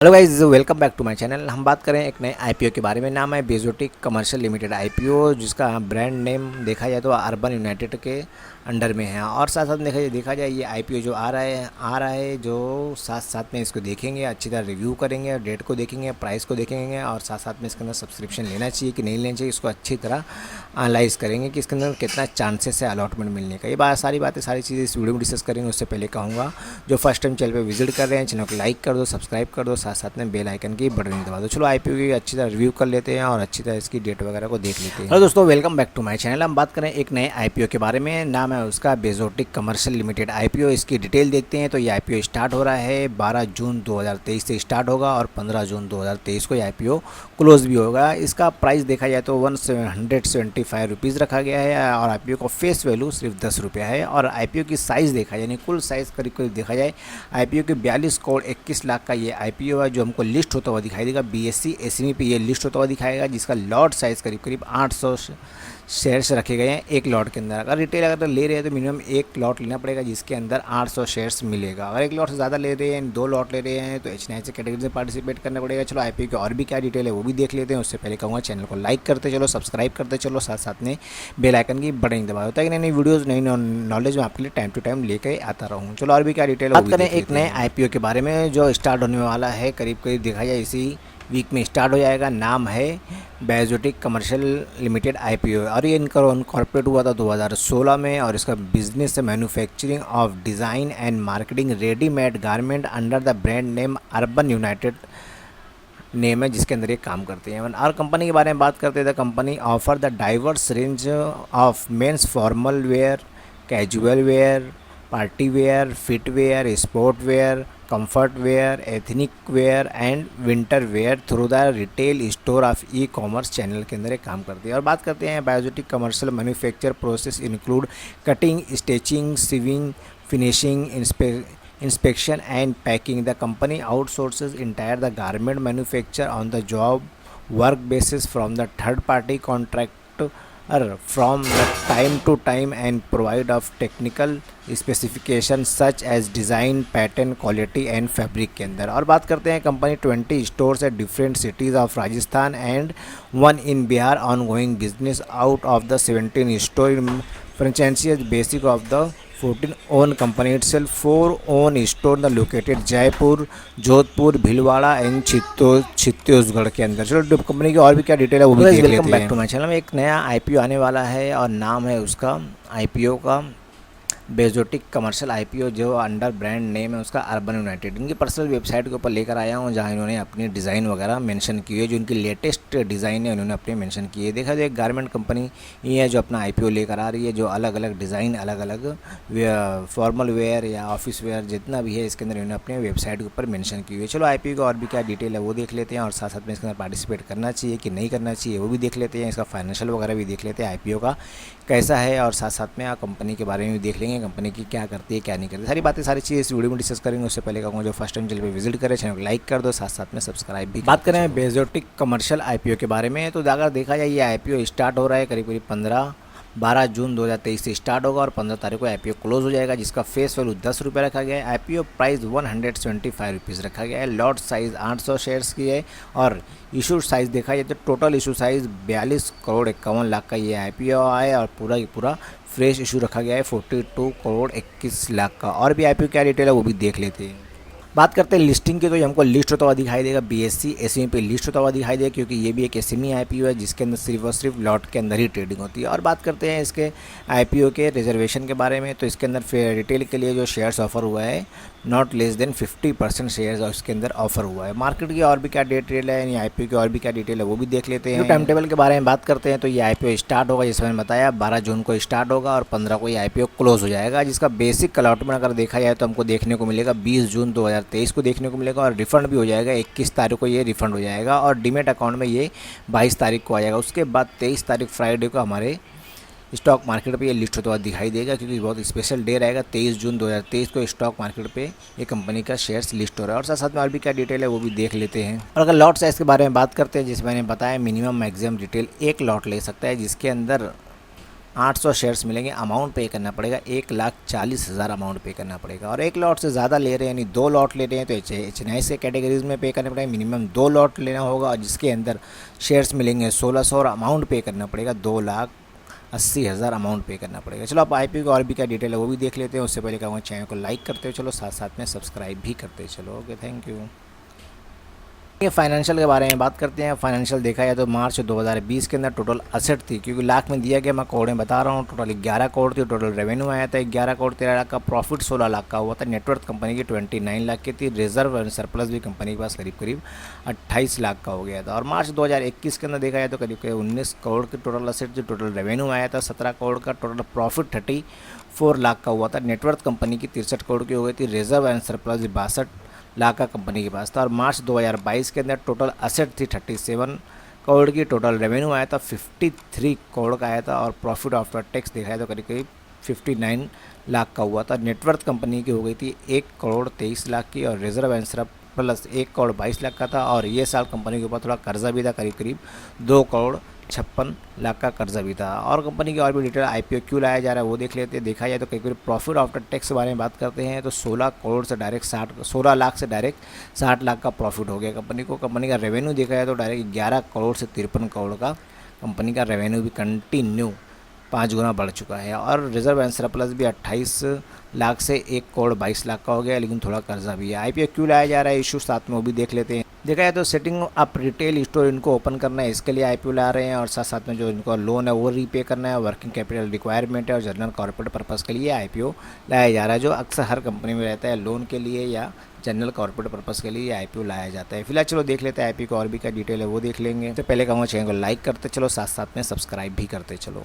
Hello guys, welcome back to my channel. हम बात करें एक नए आईपीओ के बारे में। नाम है बेजोटिक कमर्शियल लिमिटेड आईपीओ, जिसका ब्रांड नेम देखा जाए तो अर्बन यूनाइटेड के अंडर में है। और साथ साथ देखा जाए ये आईपीओ जो आ रहा है जो साथ साथ में इसको देखेंगे, अच्छी तरह रिव्यू करेंगे, डेट को देखेंगे, प्राइस को देखेंगे, और साथ साथ में इसके अंदर सब्सक्रिप्शन लेना चाहिए कि नहीं लेना चाहिए, इसको अच्छी तरह एनालाइज करेंगे कि इसके अंदर कितना चांसेस है अलॉटमेंट मिलने का। ये सारी चीज़ें इस वीडियो में डिस्कस करेंगे। उससे पहले कहूँगा, जो फर्स्ट टाइम चैनल पर विजिट कर रहे हैं, चैनल को लाइक कर दो, सब्सक्राइब कर दो, साथ साथ में बेल आइकन की बटन दबा दो। चलो आईपीओ की अच्छी तरह रिव्यू कर लेते हैं और अच्छी तरह इसकी डेट वगैरह को देख लेते हैं। हेलो दोस्तों, welcome back to my channel. हम बात करें एक नए आईपीओ के बारे में। नाम है उसका बेजोटिक कमर्शियल लिमिटेड आईपीओ। इसकी डिटेल देखते हैं तो ये आईपीओ स्टार्ट हो रहा है 12 जून 2023 से स्टार्ट होगा और 15 जून 2023 को ये आईपीओ क्लोज भी होगा। इसका प्राइस देखा जाए तो 175 रुपीज़ रखा गया है और आईपीओ का फेस वैल्यू सिर्फ 10 रुपया है। और आईपीओ की साइज़ देखा जाए, यानी कुल साइज़ करीब करीब देखा जाए, आईपीओ के 42 करोड़ 21 लाख का ये आईपीओ है, जो हमको लिस्ट होता हुआ दिखाई देगा। बीएसई एसएमई पे ये लिस्ट होता हुआ दिखाएगा, जिसका लॉट साइज़ करीब करीब 800 शेयर्स रखे गए हैं एक लॉट के अंदर। अगर रिटेल अगर ले रहे हैं तो मिनिमम एक लॉट लेना पड़ेगा, जिसके अंदर 800 शेयर्स मिलेगा। अगर एक लॉट से ज़्यादा ले रहे हैं, 2 लॉट ले रहे हैं, तो एच कैटेगरी से पार्टिसिपेट करना पड़ेगा। चलो आईपीओ की और भी क्या डिटेल है वो भी देख लेते हैं। उससे पहले कहूँगा, चैनल को लाइक करते चलो, सब्सक्राइब करते चलो, साथ साथ में बेल आइकन की बटन दबा होता है कि नई वीडियोज़ नई नॉलेज में आपके लिए टाइम टू टाइम लेके आता रहूँ। चलो और भी क्या डिटेल बात करें एक नए आईपीओ के बारे में जो स्टार्ट होने वाला है, करीब करीब देखा जाए इसी वीक में स्टार्ट हो जाएगा। नाम है बेजोटिक कमर्शियल लिमिटेड आईपीओ और ये इनका इनकॉर्पोरेट हुआ था 2016 में। और इसका बिजनेस है manufacturing of design and marketing readymade garment under the brand name urban United name है, जिसके अंदर ये काम करते हैं। और कंपनी के बारे में बात करते हैं तो company offer the diverse range of men's formal wear, casual wear, party wear, fit wear, sport wear, comfort wear, ethnic wear and winter wear through the retail store of e commerce channel के अंदर एक काम करती है। और बात करते हैं बेजोटिक commercial manufacture process include cutting, stitching, sewing, finishing, inspection and packing. The company outsources entire the garment manufacture on the job work basis from the third party contractor from the time to time and provide of technical specifications such as design, pattern, quality and fabric के अंदर। और बात करते हैं company 20 stores at different cities of Rajasthan and 1 in Bihar ongoing business out of the 17 store franchises basic of the 14 own company itself, 4 own store located Jaipur, Jodhpur, Bhilwara and Chhattisgarh के अंदर। चलो company की और भी क्या डिटेल है वो भी देख लेते हैं। Welcome back to my channel में एक नया आईपीओ आने वाला है और नाम है उसका आईपीओ का बेजोटिक कमर्शियल आईपीओ, जो अंडर ब्रांड नेम है उसका अर्बन यूनाइटेड। इनकी पर्सनल वेबसाइट के ऊपर लेकर आया हूँ, जहाँ इन्होंने अपनी डिज़ाइन वगैरह मेंशन की है, जो इनकी लेटेस्ट डिज़ाइन है उन्होंने अपने मेंशन की है। देखा जाए एक गारमेंट कंपनी ये है जो अपना आईपीओ लेकर आ रही है, जो अलग अलग डिज़ाइन, अलग अलग फॉर्मल वेयर या ऑफिस वेयर जितना भी है इसके अंदर इन्होंने अपने वेबसाइट के ऊपर मेंशन की हुई है। चलो आईपीओ का और भी क्या डिटेल है वो देख लेते हैं और साथ साथ में इसके अंदर पार्टिसिपेट करना चाहिए कि नहीं करना चाहिए वो भी देख लेते हैं। इसका फाइनेंशियल वगैरह भी देख लेते हैं आईपीओ का कैसा है, और साथ साथ में कंपनी के बारे में भी देख लेंगे, कंपनी की क्या करती है क्या नहीं करती, सारी बातें सारी चीज़ें इस वीडियो में डिस्कस करेंगे। उससे पहले कहूँगा, जो फर्स्ट टाइम चैनल पे विजिट करें, चैनल को लाइक कर दो, साथ साथ में सब्सक्राइब भी। बात करें बेजोटिक कमर्शियल आईपीओ के बारे में, तो अगर देखा जाए ये आईपीओ स्टार्ट हो रहा है करीब करीब 12 जून 2023 से स्टार्ट होगा और 15 तारीख को आईपीओ क्लोज हो जाएगा, जिसका फेस वैल्यू 10 रुपये रखा गया है। आईपीओ प्राइस 175 रुपीज़ रखा गया है। लॉट साइज़ 800 शेयर्स की है और इशू साइज़ देखा जाए तो total issue size 42 crore 51 lakh का ये आईपीओ है और पूरा फ्रेश इशू रखा गया है 42 करोड़ 21 लाख का। और भी आईपीओ क्या डिटेल है वो भी देख लेते हैं। बात करते हैं लिस्टिंग की, तो ये हमको लिस्ट होता हुआ दिखाई देगा, बीएसई एसएमई पे लिस्ट होता हुआ दिखाई देगा, क्योंकि ये भी एक एसएमई आईपीओ है जिसके अंदर सिर्फ और सिर्फ लॉट के अंदर ही ट्रेडिंग होती है। और बात करते हैं इसके आईपीओ के रिजर्वेशन के बारे में, तो इसके अंदर रिटेल के लिए जो शेयर्स ऑफर हुआ है नॉट लेस देन 50% शेयर्स इसके अंदर ऑफर हुआ है। मार्केट की और भी क्या डिटेल है, यानी आईपीओ की और भी क्या डिटेल है वो भी देख लेते हैं। टाइम टेबल के बारे में बात करते हैं, तो ये आईपीओ स्टार्ट होगा, जैसे मैंने बताया 12 जून को स्टार्ट होगा और 15 को ये आईपीओ क्लोज हो जाएगा, जिसका बेसिक अलॉटमेंट अगर देखा जाए तो हमको देखने को मिलेगा 20 जून 2023 को देखने को मिलेगा और रिफंड भी हो जाएगा 21 तारीख को ये रिफंड हो जाएगा और डीमेट अकाउंट में ये 22 तारीख को आ जाएगा। उसके बाद 23 तारीख फ्राइडे को हमारे स्टॉक मार्केट पे ये लिस्ट होता हुआ दिखाई देगा, क्योंकि बहुत स्पेशल डे रहेगा। 23 जून 2023 को स्टॉक मार्केट पे ये कंपनी का शेयर्स लिस्ट हो रहा है। और साथ साथ में और भी क्या डिटेल है वो भी देख लेते हैं। और अगर लॉट साइज़ के बारे में बात करते हैं, जैसे मैंने बताया मिनिमम मैक्सिमम डिटेल एक लॉट ले सकता है, जिसके अंदर 800 शेयर्स मिलेंगे। अमाउंट पे करना पड़ेगा 1,40,000 अमाउंट पे करना पड़ेगा। और एक लॉट से ज़्यादा ले रहे हैं, यानी 2 लॉट ले रहे हैं, तो HNI से कैटेगरीज में पे करना पड़ेगा। मिनिमम 2 लॉट लेना होगा और जिसके अंदर शेयर्स मिलेंगे 1600 और अमाउंट पे करना पड़ेगा 2,80,000 अमाउंट पे करना पड़ेगा। चलो आप IPO का और भी क्या डिटेल है वो भी देख लेते हैं। उससे पहले कहूँगा चैनल को लाइक करते हो चलो, साथ साथ में सब्सक्राइब भी करते चलो। Okay, thank you. ये फाइनेंशियल के बारे में बात करते हैं। फाइनेंशियल देखा जाए तो मार्च 2020 के अंदर टोटल असेट थी, क्योंकि लाख में दिया गया, मैं करोड़ में बता रहा हूँ। टोटल 11 करोड़ थी। टोटल रेवेन्यू आया था 11 करोड़ 13 लाख का। प्रॉफिट 16 लाख का हुआ था। नेटवर्थ कंपनी की 29 लाख की थी। रिजर्व एंड सरप्लस भी कंपनी के पास करीब करीब 28 लाख का हो गया था। और मार्च 2021 के अंदर देखा जाए तो करीब करीब 19 करोड़ की टोटल असेट थी। टोटल रेवेन्यू आया था 17 करोड़ का। टोटल प्रॉफिट 34 लाख का हुआ था। नेटवर्थ कंपनी की 63 करोड़ की हो गई थी। रिजर्व एंड सरप्लस 62 लाख का कंपनी के पास था। और मार्च 2022 के अंदर टोटल असेट थी 37 करोड़ की। टोटल रेवेन्यू आया था 53 करोड़ का आया था। और प्रॉफिट आफ्टर टैक्स देखा है तो करीब करीब 59 लाख का हुआ था। नेटवर्थ कंपनी की हो गई थी 1 करोड़ 23 लाख की। और reserve and surplus 1 crore 22 lakh का था। और ये साल कंपनी के ऊपर थोड़ा कर्जा भी था, करीब करीब 2 करोड़ 56 लाख का कर्जा भी था। और कंपनी की और भी डिटेल IPO क्यों लाया जा रहा है वो देख लेते हैं। देखा जाए तो कई बार प्रॉफिट आफ्टर टैक्स के बारे में बात करते हैं तो 16 लाख से डायरेक्ट 60 लाख का प्रॉफिट हो गया कंपनी को। कंपनी का रेवेन्यू देखा जाए तो डायरेक्ट 11 करोड़ से 53 करोड़ का कंपनी का रेवेन्यू भी कंटिन्यू 5 गुना बढ़ चुका है। और रिजर्व एंड सरप्लस भी 28 लाख से 1 करोड़ 22 लाख का हो गया, लेकिन थोड़ा कर्जा भी है। IPO क्यों लाया जा रहा है इशू साथ में वो भी देख लेते हैं। देखा जाए तो सेटिंग अप रिटेल स्टोर इनको ओपन करना है, इसके लिए IPO ला रहे हैं। और साथ साथ में जो इनको लोन है वो रीपे करना है, वर्किंग कैपिटल रिक्वायरमेंट है और जनरल कॉर्पोरेट पर्पस के लिए IPO लाया जा रहा है, जो अक्सर हर कंपनी में रहता है। लोन के लिए या जनरल कॉर्पोरेट पर्पस के लिए IPO लाया जाता है। फिलहाल चलो देख लेते हैं IPO का और भी क्या डिटेल है वो देख लेंगे। तो पहले कहूँगा चैनल को लाइक करते चलो, साथ साथ में सब्सक्राइब भी करते चलो।